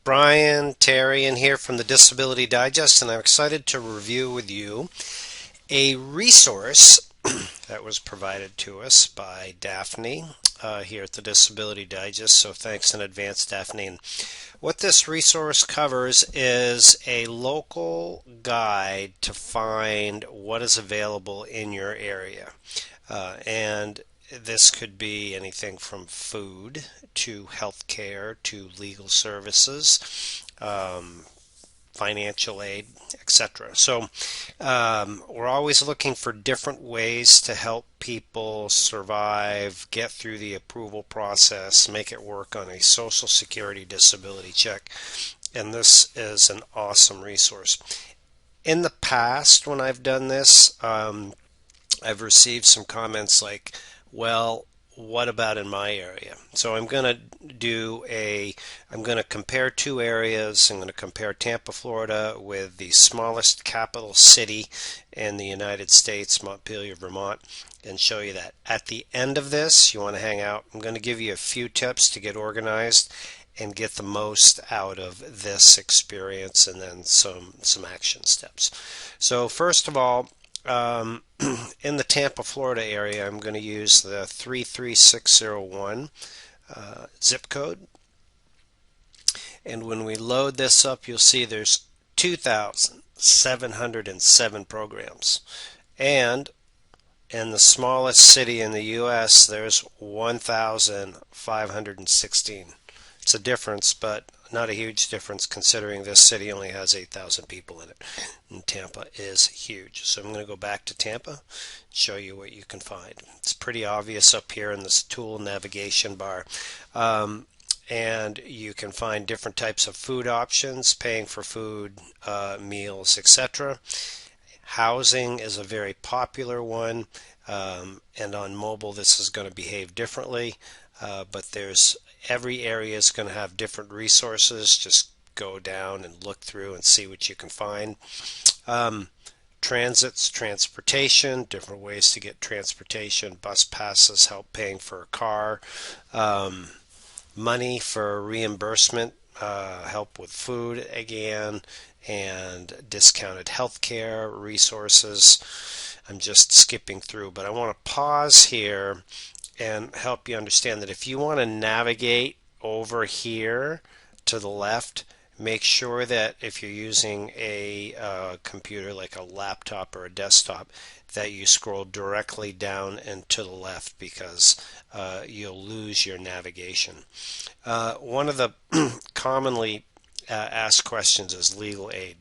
Brian Terry in here from the Disability Digest, and I'm excited to review with you a resource that was provided to us by Daphne here at the Disability Digest. So thanks in advance, Daphne. And what this resource covers is a local guide to find what is available in your area. And this could be anything from food to healthcare to legal services, financial aid, etc. So we're always looking for different ways to help people survive, get through the approval process, make it work on a Social Security disability check. And this is an awesome resource. In the past, when I've done this, I've received some comments like, well, what about in my area? So I'm going to compare two areas. I'm going to compare Tampa, Florida with the smallest capital city in the United States, Montpelier, Vermont, and show you that. At the end of this, you want to hang out. I'm going to give you a few tips to get organized and get the most out of this experience, and then some action steps. So first of all, um, in the Tampa, Florida area, I'm going to use the 33601 zip code. And when we load this up, you'll see there's 2,707 programs. And in the smallest city in the U.S., there's 1,516. It's a difference, but not a huge difference considering this city only has 8,000 people in it. And Tampa is huge. So I'm going to go back to Tampa and show you what you can find. It's pretty obvious up here in this tool navigation bar. And you can find different types of food options, paying for food, meals, etc. Housing is a very popular one, and on mobile this is going to behave differently, but there's every area is going to have different resources. Just go down and look through and see what you can find. Transits, transportation, different ways to get transportation. Bus passes help paying for a car. Money for reimbursement, help with food again, and discounted healthcare resources. I'm just skipping through, but I want to pause here and help you understand that if you want to navigate over here to the left, make sure that if you're using a computer like a laptop or a desktop, that you scroll directly down and to the left, because you'll lose your navigation. One of the commonly asked questions is legal aid.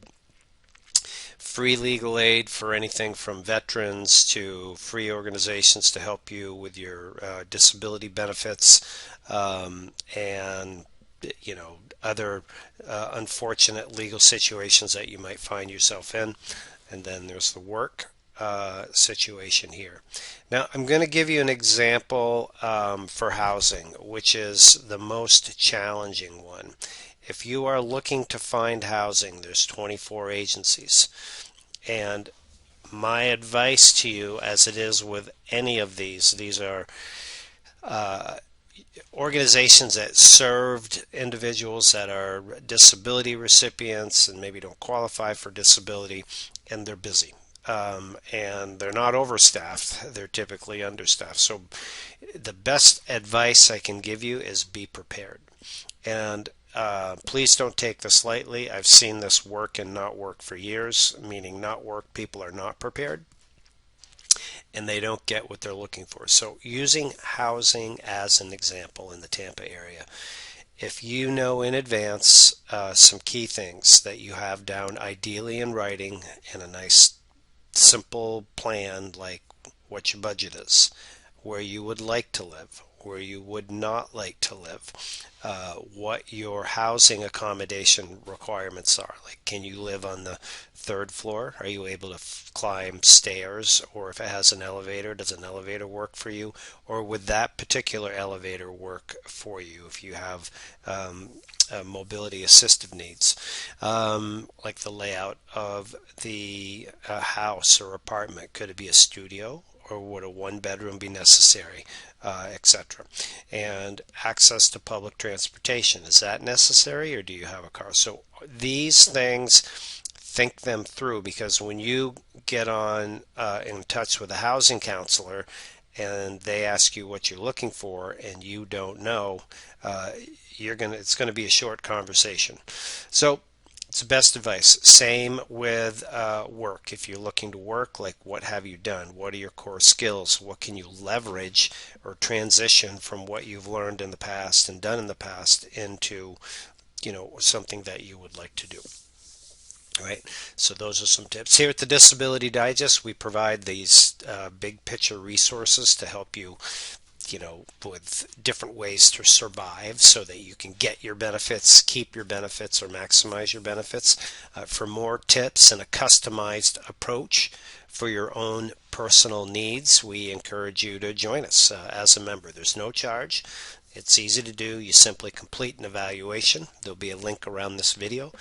Free legal aid for anything from veterans to free organizations to help you with your disability benefits, and other unfortunate legal situations that you might find yourself in. And then there's the work situation here. Now I'm going to give you an example for housing, which is the most challenging one. If you are looking to find housing, there's 24 agencies. And my advice to you, as it is with any of these are organizations that served individuals that are disability recipients and maybe don't qualify for disability, and they're busy. And they're not overstaffed, they're typically understaffed. So the best advice I can give you is be prepared. And please don't take this lightly. I've seen this work and not work for years, meaning not work. People are not prepared and they don't get what they're looking for. So using housing as an example in the Tampa area, if you know in advance some key things that you have down ideally in writing in a nice simple plan, like what your budget is, where you would like to live, where you would not like to live, what your housing accommodation requirements are. Like, can you live on the third floor? Are you able to climb stairs? Or if it has an elevator, does an elevator work for you? Or would that particular elevator work for you if you have mobility assistive needs? Like the layout of the house or apartment. Could it be a studio or would a one bedroom be necessary, etc. And access to public transportation, is that necessary, or do you have a car? So these things, think them through, because when you get on in touch with a housing counselor and they ask you what you're looking for and you don't know, it's gonna be a short conversation. So it's the best advice. Same with work. If you're looking to work, like, what have you done? What are your core skills? What can you leverage or transition from what you've learned in the past and done in the past into, something that you would like to do? Right. So those are some tips. Here at the Disability Digest, we provide these big picture resources to help you, with different ways to survive so that you can get your benefits, keep your benefits, or maximize your benefits. For more tips and a customized approach for your own personal needs, we encourage you to join us as a member. There's no charge. It's easy to do. You simply complete an evaluation. There'll be a link around this video.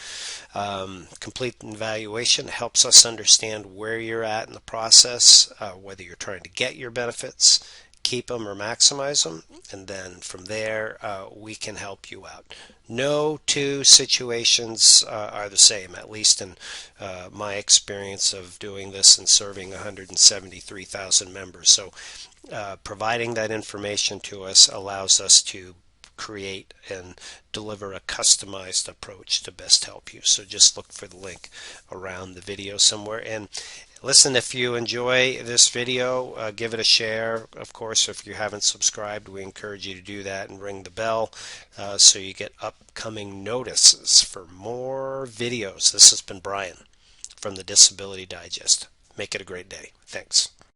Complete an evaluation helps us understand where you're at in the process, whether you're trying to get your benefits, keep them, or maximize them, and then from there we can help you out. No two situations are the same, at least in my experience of doing this and serving 173,000 members. So providing that information to us allows us to create and deliver a customized approach to best help you. So just look for the link around the video somewhere. And listen, if you enjoy this video, give it a share. Of course, if you haven't subscribed, we encourage you to do that and ring the bell so you get upcoming notices for more videos. This has been Brian from the Disability Digest. Make it a great day. Thanks.